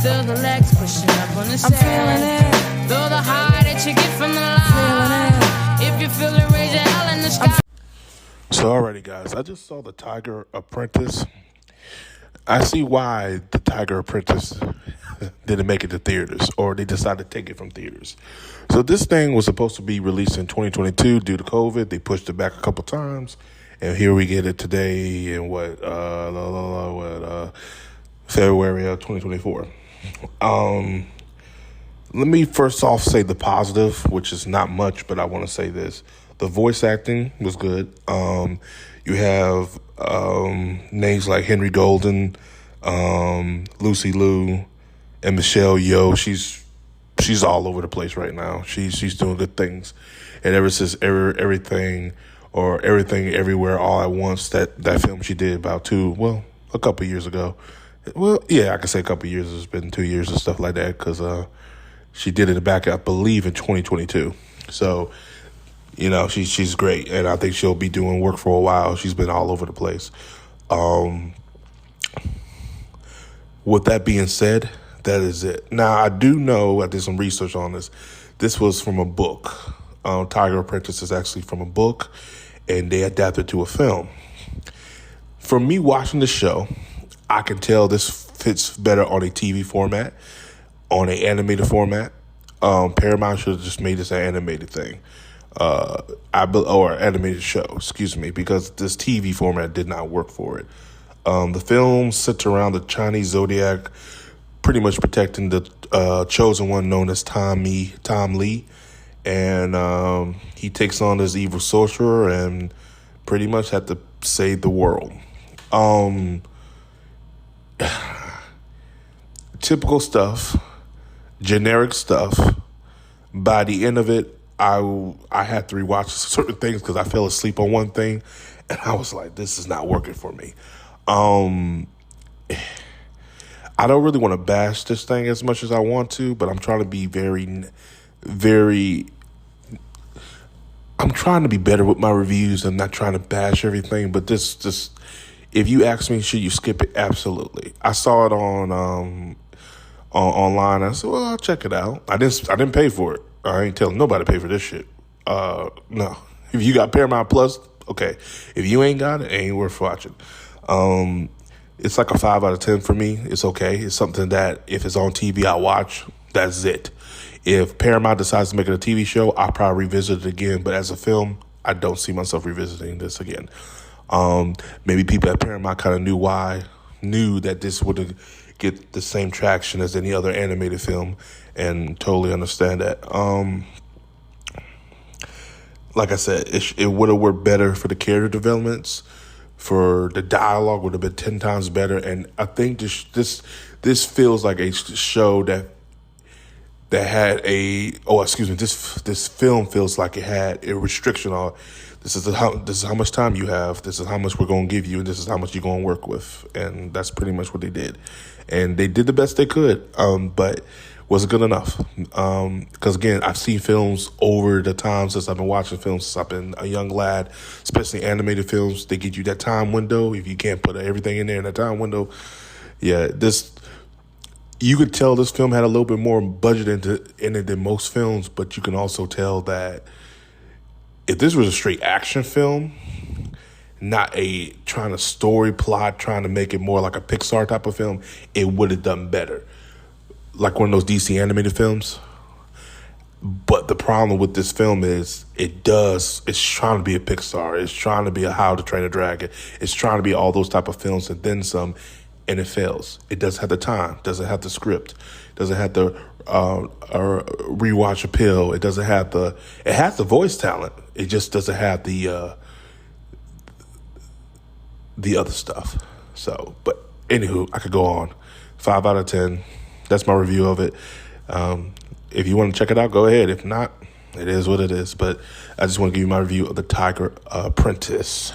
Feel the legs pushing up on the sand. I'm feeling it. Feel the high that you get from the line. If you feel it, raise your hell in the sky. So alrighty guys, I just saw the Tiger Apprentice. I see why the Tiger Apprentice didn't make it to theaters, or they decided to take it from theaters. So this thing was supposed to be released in 2022 due to COVID. They pushed it back a couple times, and here we get it today in February of 2024. Let me first off say the positive, which is not much, but I want to say this. The voice acting was good. You have names like Henry Golden, Lucy Liu, and Michelle Yeoh. She's all over the place right now. She's doing good things. And ever since Everything Everywhere All at Once, that film she did a couple years ago. Well, yeah, I can say a couple years. It's been 2 years and stuff like that, because she did it back, I believe, in 2022. So, she's great, and I think she'll be doing work for a while. She's been all over the place. With that being said, that is it. Now, I do know, I did some research on this. This was from a book. Tiger Apprentice is actually from a book, and they adapted to a film. For me watching the show, I can tell this fits better on a TV format, on an animated format. Paramount should have just made this an animated thing. Or animated show, because this TV format did not work for it. The film sits around the Chinese zodiac, pretty much protecting the chosen one known as Tom Lee. And he takes on this evil sorcerer and pretty much had to save the world. Typical stuff, generic stuff. By the end of it, I had to rewatch certain things because I fell asleep on one thing, and I was like, this is not working for me. I don't really want to bash this thing as much as I want to, but I'm trying to be I'm trying to be better with my reviews and not trying to bash everything. But this, if you ask me, should you skip it? Absolutely. I saw it on online. I said, well, I'll check it out. I didn't pay for it. I ain't telling nobody to pay for this shit. No. If you got Paramount Plus, okay. If you ain't got it ain't worth watching. It's like a 5 out of 10 for me. It's okay. It's something that if it's on TV, I watch. That's it. If Paramount decides to make it a TV show, I'll probably revisit it again. But as a film, I don't see myself revisiting this again. Maybe people at Paramount kind of knew that this wouldn't get the same traction as any other animated film, and totally understand that. Like I said, it would have worked better for the character developments. For the dialogue would have been 10 times better, and I think this feels like a show that had this film feels like it had a restriction on this is how much time you have, this is how much we're going to give you, and this is how much you're going to work with, and that's pretty much what they did, and they did the best they could, but was it good enough? Because again, I've seen films over the time since I've been watching films, since I've been a young lad, especially animated films. They give you that time window. If you can't put everything in there in that time window, you could tell this film had a little bit more budget in it than most films, but you can also tell that if this was a straight action film, not a trying to story plot, trying to make it more like a Pixar type of film, it would have done better. Like one of those DC animated films. But the problem with this film is it's trying to be a Pixar. It's trying to be a How to Train a Dragon. It's trying to be all those type of films and then some, and it fails. It doesn't have the time. Doesn't have the script. Doesn't have the rewatch appeal. It doesn't have it has the voice talent. It just doesn't have the other stuff. So, but anywho, I could go on. 5 out of 10. That's my review of it. If you want to check it out, go ahead. If not, it is what it is. But I just want to give you my review of the Tiger Apprentice.